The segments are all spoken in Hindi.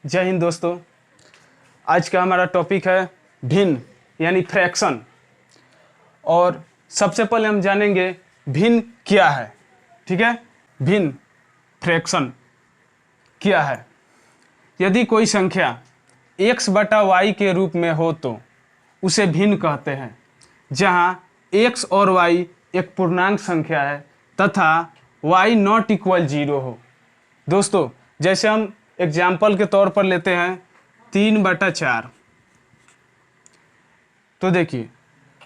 जय हिंद दोस्तों। आज का हमारा टॉपिक है भिन्न यानी फ्रैक्शन। और सबसे पहले हम जानेंगे भिन्न क्या है। ठीक है, भिन्न फ्रैक्शन क्या है। यदि कोई संख्या x बटा y के रूप में हो तो उसे भिन्न कहते हैं, जहां x और y एक पूर्णांक संख्या है तथा y नॉट इक्वल 0 हो। दोस्तों, जैसे हम एग्जाम्पल के तौर पर लेते हैं 3/4। तो देखिए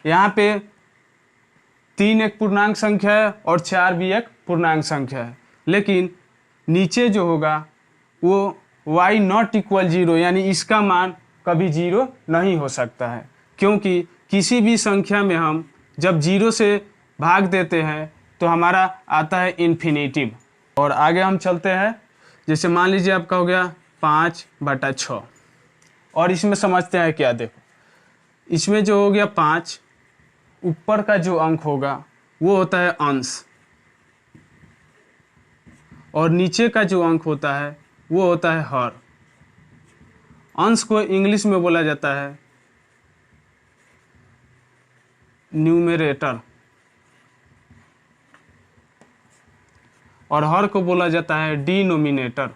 यहाँ पे 3 एक पूर्णांक संख्या है और 4 भी एक पूर्णांक संख्या है, लेकिन नीचे जो होगा वो y नॉट इक्वल 0 यानी इसका मान कभी 0 नहीं हो सकता है, क्योंकि किसी भी संख्या में हम जब 0 से भाग देते हैं तो हमारा आता है इन्फिनेटिव। और आगे हम चलते हैं, जैसे मान लीजिए आपका हो गया 5/6 और इसमें समझते हैं क्या। देखो इसमें जो हो गया 5, ऊपर का जो अंक होगा वो होता है अंश और नीचे का जो अंक होता है वो होता है हर। अंश को इंग्लिश में बोला जाता है न्यूमरेटर और हर को बोला जाता है डिनोमिनेटर।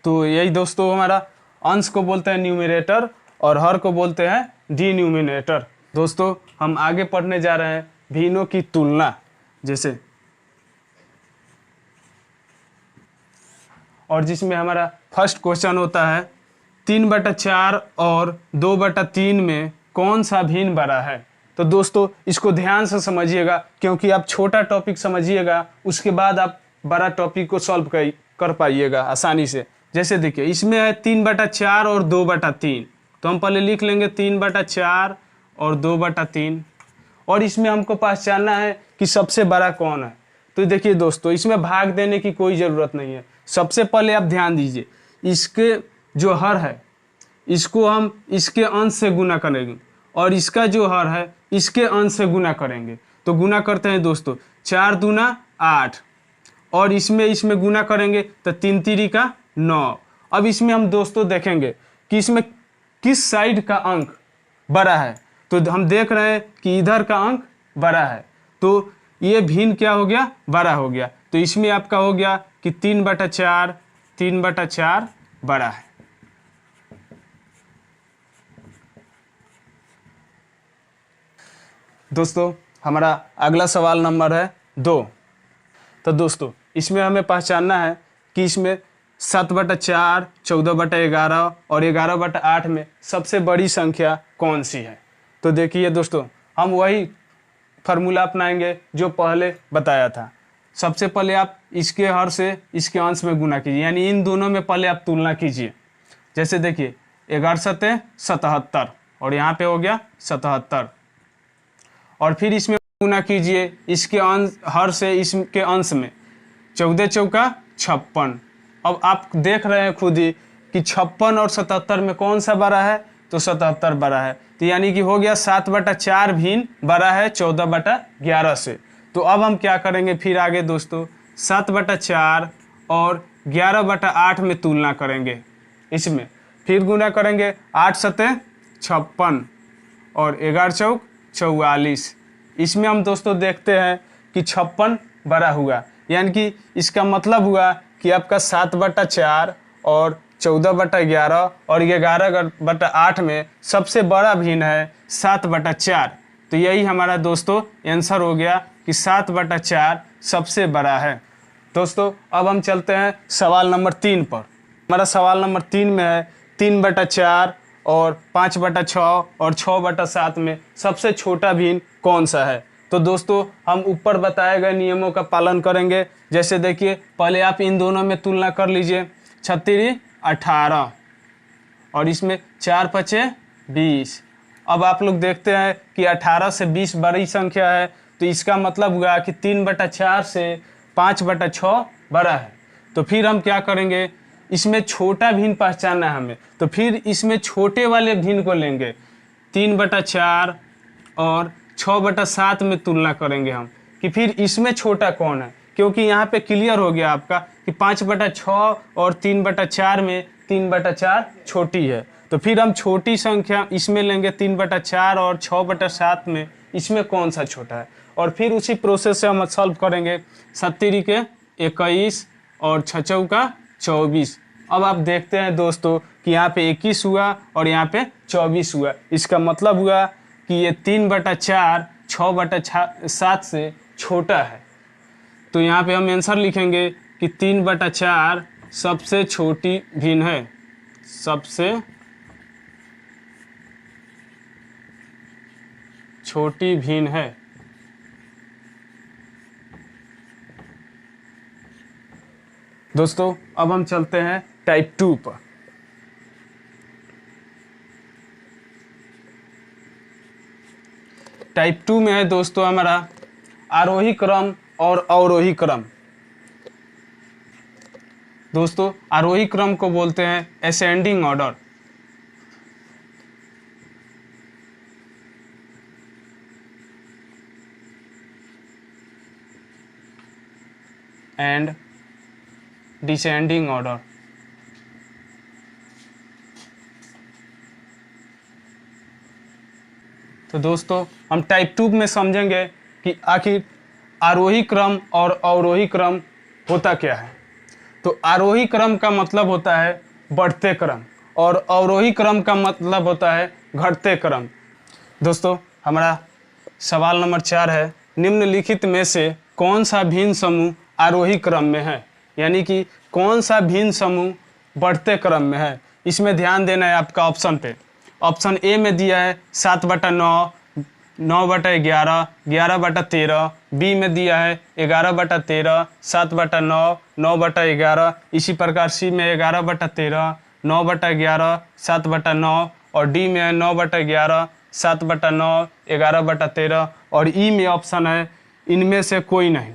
तो यही दोस्तों, हमारा अंश को बोलते हैं न्यूमरेटर और हर को बोलते हैं डिनोमिनेटर। दोस्तों, हम आगे पढ़ने जा रहे हैं भिन्नों की तुलना। जैसे और जिसमें हमारा फर्स्ट क्वेश्चन होता है 3/4 और 2/3 में कौन सा भिन्न बड़ा है। तो दोस्तों इसको ध्यान से समझिएगा, क्योंकि आप छोटा टॉपिक समझिएगा उसके बाद आप बड़ा टॉपिक को सॉल्व कर पाइएगा आसानी से। जैसे देखिए इसमें है 3/4 और 2/3, तो हम पहले लिख लेंगे 3/4 और 2/3। और इसमें हमको पहचानना है कि सबसे बड़ा कौन है। तो देखिए दोस्तों, इसमें भाग देने की कोई ज़रूरत नहीं है। सबसे पहले आप ध्यान दीजिए, इसके जो हर है इसको हम इसके अंश से गुना करेंगे और इसका जो हर है इसके अंश से गुना करेंगे। तो गुना करते हैं दोस्तों, 4 दूना 8 और इसमें गुना करेंगे तो 3 तिरी का 9। अब इसमें हम दोस्तों देखेंगे कि इसमें किस साइड का अंक बड़ा है। तो हम देख रहे हैं कि इधर का अंक बड़ा है, तो ये भिन्न क्या हो गया, बड़ा हो गया। तो इसमें आपका हो गया कि 3/4 बड़ा है। दोस्तों हमारा अगला सवाल नंबर है 2। तो दोस्तों इसमें हमें पहचानना है कि इसमें 7/4, 14/11 और 11/8 में सबसे बड़ी संख्या कौन सी है। तो देखिए दोस्तों, हम वही फार्मूला अपनाएंगे जो पहले बताया था। सबसे पहले आप इसके हर से इसके अंश में गुना कीजिए, यानी इन दोनों में पहले आप तुलना कीजिए। जैसे देखिए 11×7 = 77 और यहाँ पे हो गया 77 और फिर इसमें गुना कीजिए इसके अंश हर से इसके अंश में, 14×4 = 56। अब आप देख रहे हैं खुद ही कि 56 और 77 में कौन सा बड़ा है, तो 77 बड़ा है। तो यानी कि हो गया 7/4 भिन्न बड़ा है 14/11 से। तो अब हम क्या करेंगे फिर आगे दोस्तों, 7/4 और 11/8 में तुलना करेंगे। इसमें फिर गुना करेंगे 8×7 = 56 और 11×4 = 44। इसमें हम दोस्तों देखते हैं कि 56 बड़ा हुआ, यानी कि इसका मतलब हुआ कि आपका 7/4 और 14/11 और 11/8 में सबसे बड़ा भिन्न है 7/4। तो यही हमारा दोस्तों आंसर हो गया कि 7/4 सबसे बड़ा है। दोस्तों अब हम चलते हैं सवाल नंबर 3 पर। हमारा सवाल नंबर 3 में है 3/4 और 5/6 और 6/7 में सबसे छोटा भिन्न कौन सा है। तो दोस्तों हम ऊपर बताए गए नियमों का पालन करेंगे। जैसे देखिए पहले आप इन दोनों में तुलना कर लीजिए, 36 18 और इसमें 4×5 = 20। अब आप लोग देखते हैं कि 18 से 20 बड़ी संख्या है, तो इसका मतलब हुआ कि 3/4 से 5/6 बड़ा है। तो फिर हम क्या करेंगे, इसमें छोटा भिन्न पहचानना है हमें, तो फिर इसमें छोटे वाले भिन्न को लेंगे। 3/4 और 6/7 में तुलना करेंगे हम कि फिर इसमें छोटा कौन है, क्योंकि यहाँ पे क्लियर हो गया आपका कि 5/6 और 3/4 में 3/4 छोटी है। तो फिर हम छोटी संख्या इसमें लेंगे 3/4 और 6/7 में इसमें कौन सा छोटा है, और फिर उसी प्रोसेस से हम सॉल्व करेंगे। 7 के 21 और 6 का 24। अब आप देखते हैं दोस्तों कि यहाँ पे 21 हुआ और यहाँ पे 24 हुआ। इसका मतलब हुआ कि ये 3/4 6/7 से छोटा है। तो यहाँ पे हम आंसर लिखेंगे कि 3/4 सबसे छोटी भिन्न है, सबसे छोटी भिन्न है। दोस्तों अब हम चलते हैं टाइप 2 पर। टाइप 2 में है दोस्तों हमारा आरोही क्रम और अवरोही क्रम। दोस्तों आरोही क्रम को बोलते हैं ascending order, and descending order. तो दोस्तों हम टाइप 2 में समझेंगे कि आखिर आरोही क्रम और अवरोही क्रम होता क्या है। तो आरोही क्रम का मतलब होता है बढ़ते क्रम और अवरोही क्रम का मतलब होता है घटते क्रम। दोस्तों हमारा सवाल नंबर 4 है, निम्नलिखित में से कौन सा भिन्न समूह आरोही क्रम में है, यानी कि कौन सा भिन्न समूह बढ़ते क्रम में है। इसमें ध्यान देना है आपका ऑप्शन पे। ऑप्शन ए में दिया है 7/9, 9/11, 11/13। बी में दिया है 11/13, 7/9, 9/11। इसी प्रकार सी में 11/13, 9/11, 7/9 और डी में है 9/11, 7/9, 11/13 और ई में ऑप्शन है इनमें से कोई नहीं।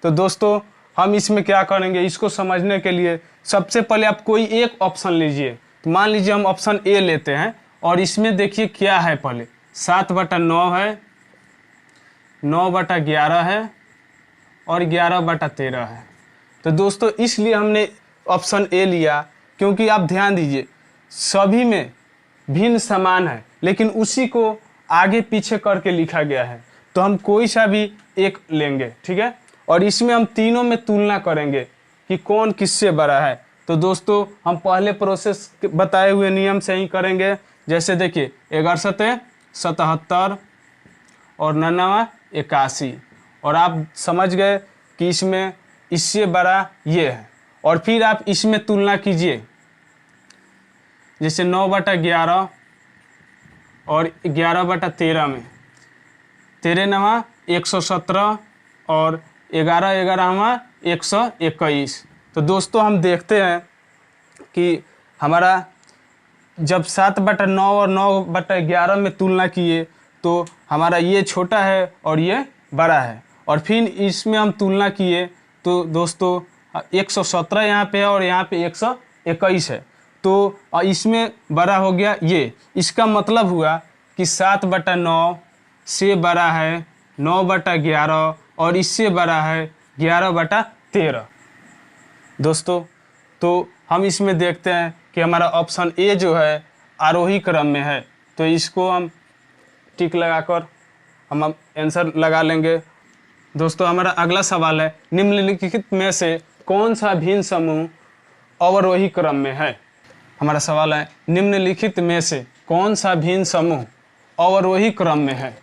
तो दोस्तों हम इसमें क्या करेंगे, इसको समझने के लिए सबसे पहले आप कोई एक ऑप्शन लीजिए। तो मान लीजिए हम ऑप्शन ए लेते हैं और इसमें देखिए क्या है, पहले 7/9 है, 9/11 है और 11/13 है। तो दोस्तों इसलिए हमने ऑप्शन ए लिया, क्योंकि आप ध्यान दीजिए सभी में भिन्न समान है लेकिन उसी को आगे पीछे करके लिखा गया है। तो हम कोई सा भी एक लेंगे, ठीक है, और इसमें हम तीनों में तुलना करेंगे कि कौन किससे बड़ा है। तो दोस्तों हम पहले प्रोसेस बताए हुए नियम से ही करेंगे। जैसे देखिए 11 77 और 99 81, और आप समझ गए कि इसमें इससे बड़ा ये है। और फिर आप इसमें तुलना कीजिए, जैसे 9/11 और 11/13 में 13 117 और 11 121। तो दोस्तों हम देखते हैं कि हमारा जब 7/9 और 9/11 में तुलना किए तो हमारा ये छोटा है और ये बड़ा है। और फिर इसमें हम तुलना किए तो दोस्तों 117 यहाँ पे है और यहाँ पे 121 है। तो इसमें बड़ा हो गया ये। इसका मतलब हुआ कि 7/9 से बड़ा है 9/11 और इससे बड़ा है 11/13। दोस्तों तो हम इसमें देखते हैं कि हमारा ऑप्शन ए जो है आरोही क्रम में है। तो इसको हम टिक लगाकर हम आंसर लगा लेंगे। दोस्तों हमारा अगला सवाल है, निम्नलिखित में से कौन सा भिन्न समूह अवरोही क्रम में है। हमारा सवाल है, निम्नलिखित में से कौन सा भिन्न समूह अवरोही क्रम में है।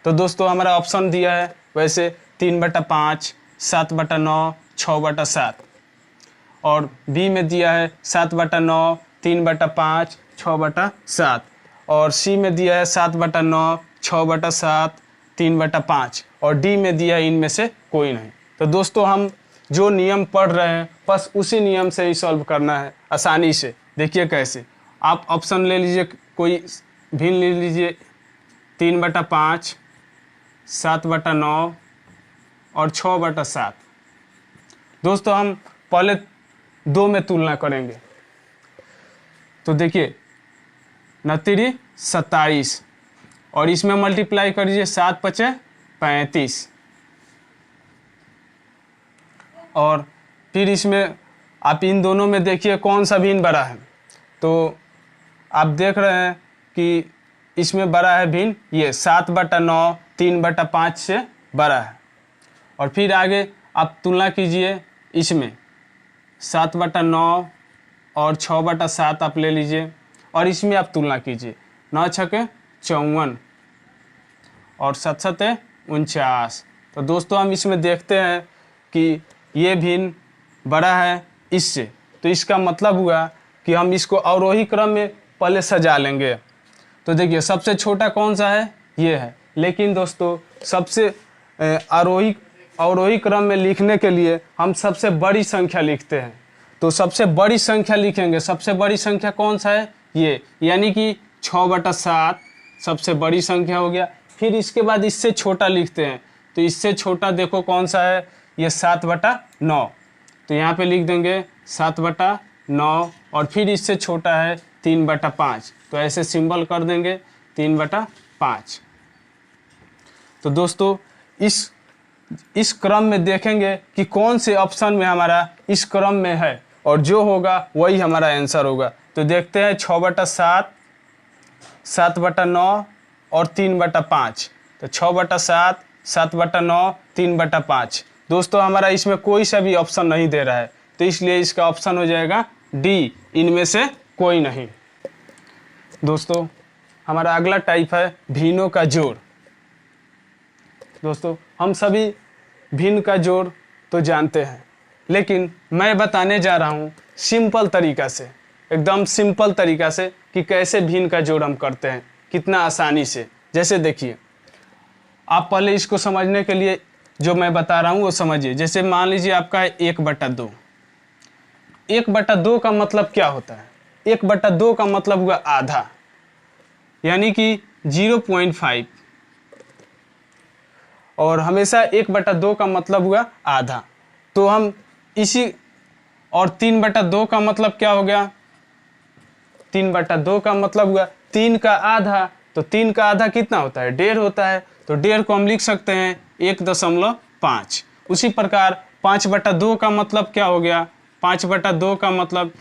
तो दोस्तों हमारा ऑप्शन दिया है वैसे 3/5, 7/9, 6/7, और बी में दिया है 7/9, 3/5, 6/7, और सी में दिया है 7/9, 6/7, 3/5, और डी में दिया है इनमें से कोई नहीं। तो दोस्तों हम जो नियम पढ़ रहे हैं बस उसी नियम से ही सॉल्व करना है आसानी से। देखिए कैसे, आप ऑप्शन ले लीजिए, कोई भिन्न ले लीजिए 3/5, 7/9 और 6/7। दोस्तों हम पहले 2 में तुलना करेंगे। तो देखिए 29 27 और इसमें मल्टीप्लाई करिए 7 पचे 35, और फिर इसमें आप इन दोनों में देखिए कौन सा भिन्न बड़ा है। तो आप देख रहे हैं कि इसमें बड़ा है भिन्न ये 7/9 3/5 से बड़ा है। और फिर आगे आप तुलना कीजिए, इसमें 7/9 और 6/7 आप ले लीजिए, और इसमें आप तुलना कीजिए 9 छके 54 और 7 सते 49। तो दोस्तों हम इसमें देखते हैं कि ये भिन्न बड़ा है इससे, तो इसका मतलब हुआ कि हम इसको अवरोही क्रम में पहले सजा लेंगे। तो देखिए सबसे छोटा कौन सा है, ये है, लेकिन दोस्तों सबसे अवरोही क्रम में लिखने के लिए हम सबसे बड़ी संख्या लिखते हैं। तो सबसे बड़ी संख्या लिखेंगे, सबसे बड़ी संख्या कौन सा है, ये, यानी कि 6/7 सबसे बड़ी संख्या हो गया। फिर इसके बाद इससे छोटा लिखते हैं, तो इससे छोटा देखो कौन सा है, ये 7/9, तो यहाँ पे लिख देंगे 7/9, और फिर इससे छोटा है 3/5, तो ऐसे सिंबल कर देंगे 3/5। तो दोस्तों इस क्रम में देखेंगे कि कौन से ऑप्शन में हमारा इस क्रम में है, और जो होगा वही हमारा आंसर होगा। तो देखते हैं 6/7, 7/9 और 3/5। तो 6/7, 7/9, 3/5। दोस्तों हमारा इसमें कोई सा भी ऑप्शन नहीं दे रहा है, तो इसलिए इसका ऑप्शन हो जाएगा डी, इनमें से कोई नहीं। दोस्तों हमारा अगला टाइप है भिन्नों का जोड़। दोस्तों हम सभी भिन्न का जोड़ तो जानते हैं, लेकिन मैं बताने जा रहा हूँ सिंपल तरीका से, एकदम सिंपल तरीका से कि कैसे भिन्न का जोड़ हम करते हैं, कितना आसानी से। जैसे देखिए, आप पहले इसको समझने के लिए जो मैं बता रहा हूँ वो समझिए। जैसे मान लीजिए आपका है 1/2। 1/2 का मतलब क्या होता है, 1/2 का मतलब हुआ आधा, यानी कि 0.5, और हमेशा 1/2 का मतलब हुआ आधा। तो हम इसी, और 3/2 का मतलब क्या हो गया, 3/2 का मतलब हुआ 3 का आधा। तो 3 का आधा कितना होता है, 1.5 होता है। तो 1.5 को हम लिख सकते हैं 1.5। उसी प्रकार 5/2 का मतलब क्या हो गया, 5/2 का मतलब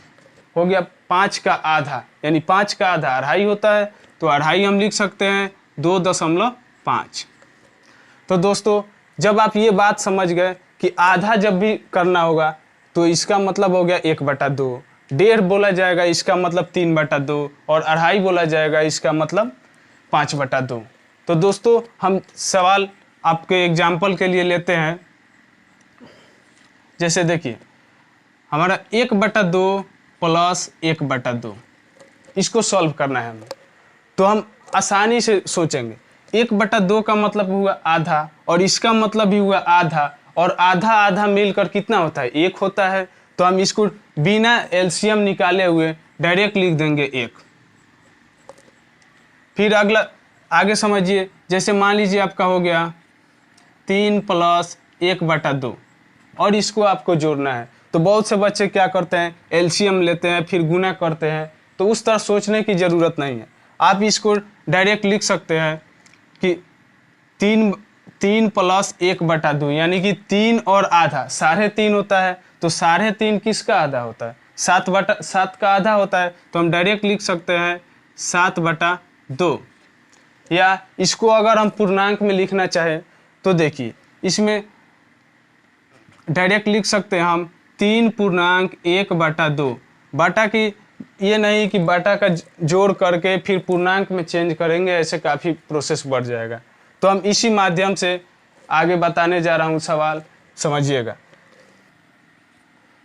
हो गया 5 का आधा, यानी 5 का आधा 2.5 होता है। तो 2.5 हम लिख सकते हैं 2.5। तो दोस्तों जब आप ये बात समझ गए कि आधा जब भी करना होगा तो इसका मतलब हो गया 1/2, 1.5 बोला जाएगा इसका मतलब 3/2, और 2.5 बोला जाएगा इसका मतलब 5/2। तो दोस्तों हम सवाल आपके एग्जाम्पल के लिए लेते हैं। जैसे देखिए हमारा 1/2 प्लस 1/2, इसको सॉल्व करना है हमें। तो हम आसानी से सोचेंगे, 1/2 का मतलब हुआ आधा, और इसका मतलब भी हुआ आधा, और आधा आधा मिलकर कितना होता है, 1 होता है। तो हम इसको बिना एलसीएम निकाले हुए डायरेक्ट लिख देंगे 1। फिर अगला आगे समझिए, जैसे मान लीजिए आपका हो गया 3 प्लस 1/2, और इसको आपको जोड़ना है। तो बहुत से बच्चे क्या करते हैं, एलसीएम लेते हैं फिर गुना करते हैं। तो उस तरह सोचने की ज़रूरत नहीं है, आप इसको डायरेक्ट लिख सकते हैं कि 3 प्लस 1/2, यानी कि 3 और आधा 3.5 होता है। तो 3.5 किसका आधा होता है, 7/7 का आधा होता है। तो हम डायरेक्ट लिख सकते हैं 7/2। या इसको अगर हम पूर्णांक में लिखना चाहें तो देखिए इसमें डायरेक्ट लिख सकते हैं हम 3.1/2। बाटा की ये नहीं कि बाटा का जोड़ करके फिर पूर्णांक में चेंज करेंगे, ऐसे काफ़ी प्रोसेस बढ़ जाएगा। तो हम इसी माध्यम से आगे बताने जा रहा हूँ, सवाल समझिएगा।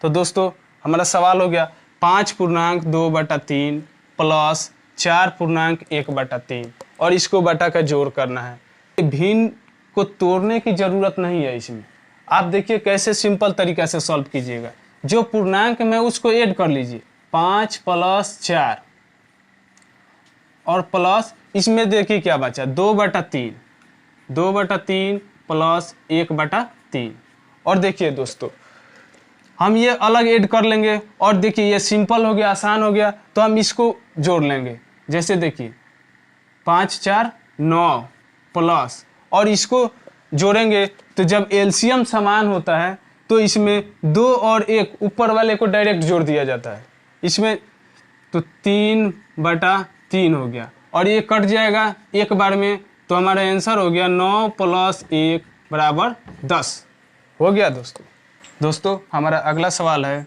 तो दोस्तों हमारा सवाल हो गया 5.2/3 प्लस 4.1/3, और इसको बटा का जोड़ करना है। भिन्न को तोड़ने की ज़रूरत नहीं है इसमें। आप देखिए कैसे सिंपल तरीका से सॉल्व कीजिएगा। जो पूर्णांक में उसको ऐड कर लीजिए, 5 प्लस 4, और प्लस इसमें देखिए क्या बचा, 2/3, 2/3 प्लस 1/3। और देखिए दोस्तों हम ये अलग ऐड कर लेंगे, और देखिए ये सिंपल हो गया, आसान हो गया। तो हम इसको जोड़ लेंगे। जैसे देखिए 5 4 9 प्लस, और इसको जोड़ेंगे तो जब एलसीएम समान होता है तो इसमें 2 और 1 ऊपर वाले को डायरेक्ट जोड़ दिया जाता है इसमें, तो 3/3 हो गया और ये कट जाएगा एक बार में, तो हमारा आंसर हो गया 9 + 1 = 10 हो गया। दोस्तों हमारा अगला सवाल है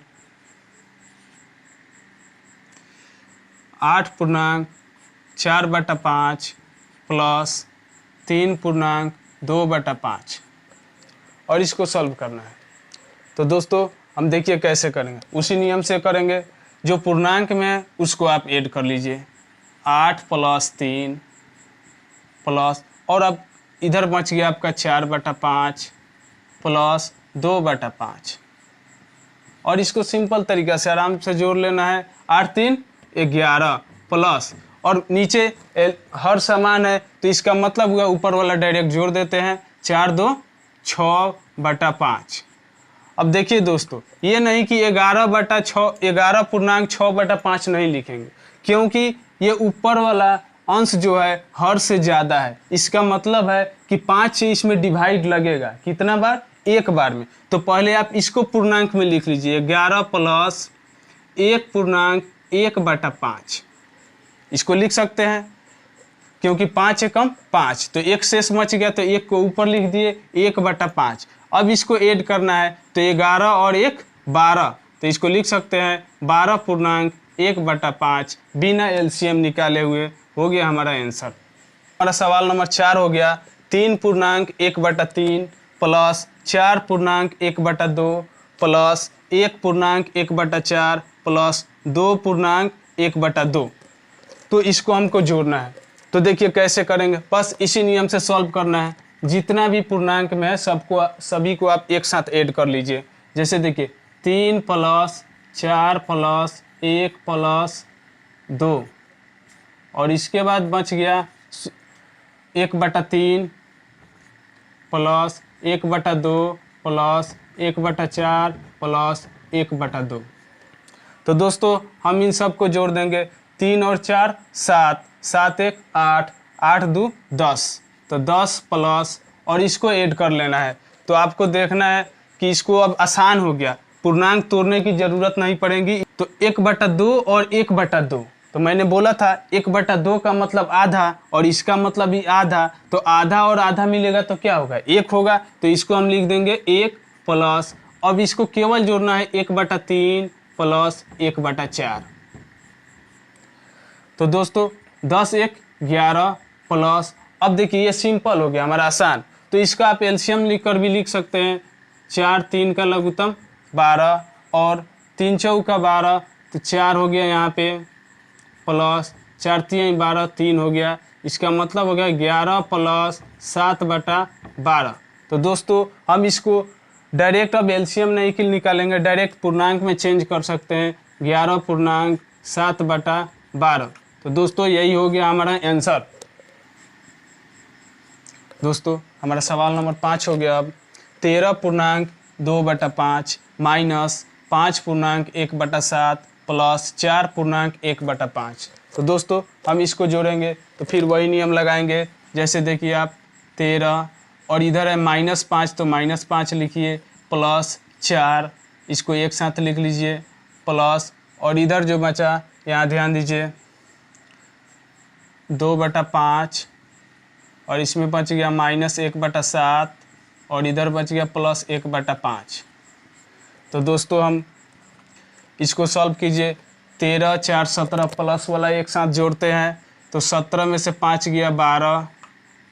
8.4/5 + 3.2/5 और इसको सॉल्व करना है। तो दोस्तों हम देखिए कैसे करेंगे, उसी नियम से करेंगे, जो पूर्णांक में है उसको आप ऐड कर लीजिए, 8 + 3 प्लस, और अब इधर बच गया आपका 4/5 + 2/5, और इसको सिंपल तरीका से आराम से जोड़ लेना है। 8 × 3 = 11 प्लस, और नीचे हर समान है तो इसका मतलब हुआ ऊपर वाला डायरेक्ट जोड़ देते हैं, 4 × 2 = 6/5। अब देखिए दोस्तों, ये नहीं कि 11/6 नहीं लिखेंगे, क्योंकि ये ऊपर वाला अंश जो है हर से ज़्यादा है, इसका मतलब है कि 5 से इसमें डिवाइड लगेगा, कितना बार? एक बार में। तो पहले आप इसको पूर्णांक में लिख लीजिए, 11 + 1.1/5 इसको लिख सकते हैं, क्योंकि 5 एकम 5, तो एक शेष बच गया तो एक को ऊपर लिख दिए 1/5। अब इसको ऐड करना है तो 11 और 1 12, तो इसको लिख सकते हैं 12.1/5 बिना एलसीएम निकाले हुए। हो गया हमारा आंसर। हमारा सवाल नंबर 4 हो गया 3.1/3 + 4.1/2 + 1.1/4 + 2.1/2, तो इसको हमको जोड़ना है। तो देखिए कैसे करेंगे, बस इसी नियम से सॉल्व करना है। जितना भी पूर्णांक में है सभी को आप एक साथ ऐड कर लीजिए। जैसे देखिए 3 + 4 + 1 + 2, और इसके बाद बच गया 1/3 + 1/2 + 1/4 + 1/2। तो दोस्तों हम इन सब को जोड़ देंगे, 3 और 4 7, 7 1 8, 8 2 10, तो 10 प्लस, और इसको ऐड कर लेना है। तो आपको देखना है कि इसको अब आसान हो गया, पूर्णांक तोड़ने की ज़रूरत नहीं पड़ेगी। तो 1/2 और 1/2, तो मैंने बोला था 1/2 का मतलब आधा और इसका मतलब भी आधा, तो आधा और आधा मिलेगा तो क्या होगा? 1 होगा। तो इसको हम लिख देंगे 1 प्लस, अब इसको केवल जोड़ना है 1/3 + 1/4। तो दोस्तों 10 1 11 प्लस, अब देखिए ये सिंपल हो गया हमारा, आसान। तो इसका आप एलसीएम लिखकर भी लिख सकते हैं, 4 3 का लघुत्तम 12 और 3 चौका 12, तो 4 हो गया यहाँ पे, प्लस 4 3 12, 3 हो गया। इसका मतलब हो गया 11 + 7/12। तो दोस्तों हम इसको डायरेक्ट अब एलसीएम नहीं निकालेंगे, डायरेक्ट पूर्णांक में चेंज कर सकते हैं, 11.7/12। तो दोस्तों यही हो गया हमारा आंसर। दोस्तों हमारा सवाल नंबर 5 हो गया अब 13.2/5 माइनस 5.1/7 प्लस 4.1/5। तो दोस्तों हम इसको जोड़ेंगे तो फिर वही नियम लगाएंगे। जैसे देखिए आप 13 और इधर है -5, तो -5 लिखिए, प्लस 4, इसको एक साथ लिख लीजिए, प्लस, और इधर जो बचा यहाँ ध्यान दीजिए 2/5, और इसमें बच गया -1/7, और इधर बच गया +1/5। तो दोस्तों हम इसको सॉल्व कीजिए, 13 4 17 प्लस वाला एक साथ जोड़ते हैं, तो 17 में से 5 गया 12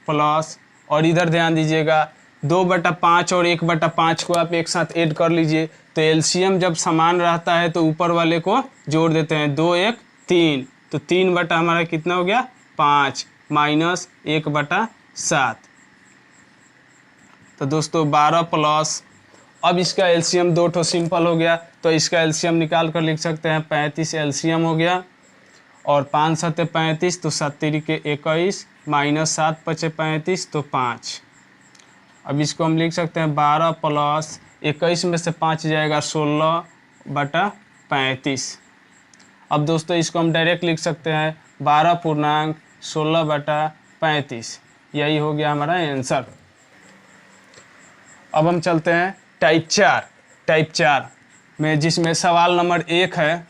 प्लस, और इधर ध्यान दीजिएगा 2/5 और 1/5 को आप एक साथ ऐड कर लीजिए। तो एलसीएम जब समान रहता है तो ऊपर वाले को जोड़ देते हैं, 2 1 3, तो 3 बटा हमारा कितना हो गया 5 माइनस 1/7। तो दोस्तों 12 प्लस, अब इसका एलसीएम 2 ठो सिंपल हो गया, तो इसका एलसीएम निकाल कर लिख सकते हैं, 35 एलसीएम हो गया, और 5 7 35, तो 7 3 21 माइनस 7 5 35, तो 5। अब इसको हम लिख सकते हैं 12 प्लस 21 में से 5 जाएगा 16/35। अब दोस्तों इसको हम डायरेक्ट लिख सकते हैं 12.16/35 35। यही हो गया हमारा आंसर। अब हम चलते हैं टाइप 4। टाइप 4 में जिसमें सवाल नंबर 1 है,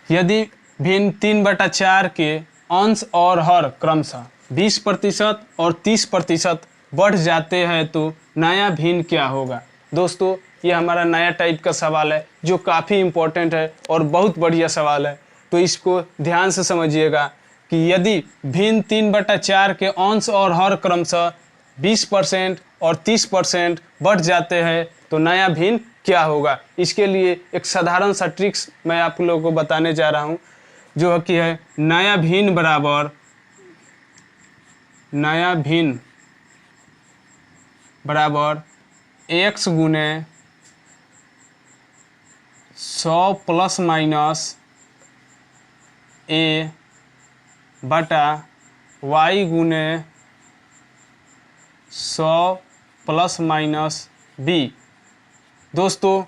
यदि भिन्न 3/4 के अंश और हर क्रमशः 20% और 30% बढ़ जाते हैं तो नया भिन्न क्या होगा। दोस्तों ये हमारा नया टाइप का सवाल है जो काफ़ी इम्पोर्टेंट है और बहुत बढ़िया सवाल है, तो इसको ध्यान से समझिएगा कि यदि भिन्न 3/4 के अंश और हर क्रमशः 20% और 30% बढ़ जाते हैं तो नया भिन्न क्या होगा। इसके लिए एक साधारण सा ट्रिक्स मैं आप लोगों को बताने जा रहा हूँ, जो कि है नया भिन्न बराबर x गुने 100 प्लस माइनस a बटा y गुने 100 प्लस माइनस b। दोस्तों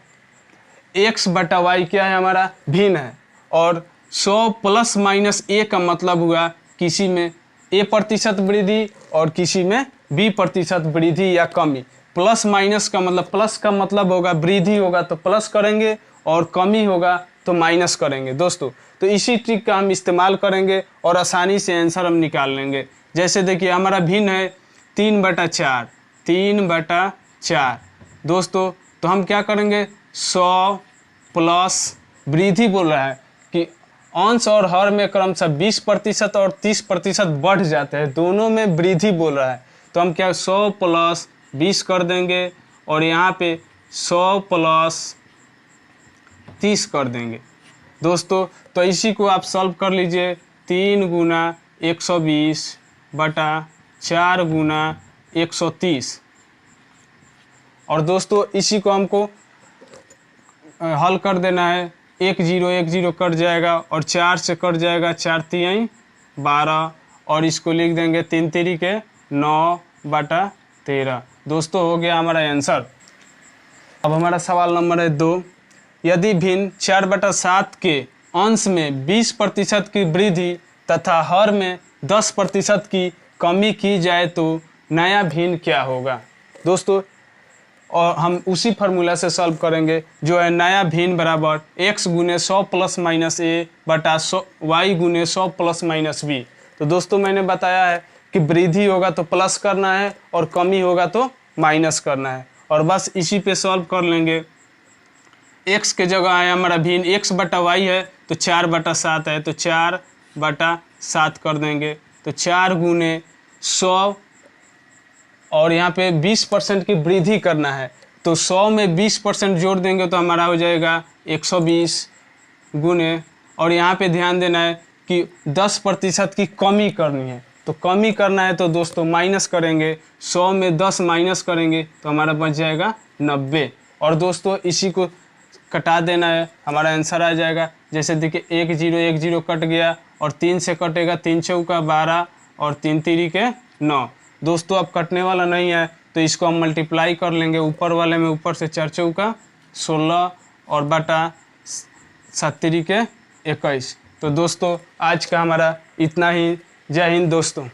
x बटा y क्या है, हमारा भिन्न है, और 100 प्लस माइनस a का मतलब हुआ किसी में a% वृद्धि और किसी में b% वृद्धि या कमी। प्लस माइनस का मतलब, प्लस का मतलब होगा वृद्धि होगा तो प्लस करेंगे और कमी होगा तो माइनस करेंगे। दोस्तों तो इसी ट्रिक का हम इस्तेमाल करेंगे और आसानी से आंसर हम निकाल लेंगे। जैसे देखिए हमारा भिन्न है 3/4। दोस्तों तो हम क्या करेंगे, 100 प्लस वृद्धि बोल रहा है कि अंश और हर में क्रमशः 20% और 30% बढ़ जाते हैं, दोनों में वृद्धि बोल रहा है, तो हम क्या 100 प्लस 20 कर देंगे और यहाँ पे 100 प्लस 30 कर देंगे। दोस्तों तो इसी को आप सॉल्व कर लीजिए। 3 गुना 120 बटा 4 गुना 130, और दोस्तों इसी को हमको हल कर देना है। 1 0 कट जाएगा और 4 से कट जाएगा, 4 3 12, और इसको लिख देंगे 3 3 के 9 बटा 13। दोस्तों हो गया हमारा आंसर। अब हमारा सवाल नंबर है 2, यदि भिन्न 4/7 के अंश में 20% की वृद्धि तथा हर में 10% की कमी की जाए तो नया भिन्न क्या होगा। दोस्तों और हम उसी फार्मूला से सॉल्व करेंगे, जो है नया भिन्न बराबर x गुने 100 प्लस माइनस a बटा y गुने 100 प्लस माइनस b। तो दोस्तों मैंने बताया है कि वृद्धि होगा तो प्लस करना है और कमी होगा तो माइनस करना है, और बस इसी पे सॉल्व कर लेंगे। x के जगह है हमारा भिन्न x बटा y है तो 4/7 है, तो 4/7 कर देंगे, तो 4 गुने 100, और यहाँ पे 20% की वृद्धि करना है तो 100 में 20% जोड़ देंगे तो हमारा हो जाएगा 120 गुने, और यहाँ पे ध्यान देना है कि 10% की कमी करनी है, तो कमी करना है तो दोस्तों माइनस करेंगे, 100 में 10 माइनस करेंगे तो हमारा बच जाएगा 90, और दोस्तों इसी को कटा देना है, हमारा आंसर आ जाएगा। जैसे देखिए 1 0 कट गया और 3 से कटेगा, 3 चौका 12 और 3 3 के 9। दोस्तों अब कटने वाला नहीं है तो इसको हम मल्टीप्लाई कर लेंगे, ऊपर वाले में ऊपर से 4 चौका 16 और बटा 7 3 के 21। तो दोस्तों आज का हमारा इतना ही। जय हिंद दोस्तों।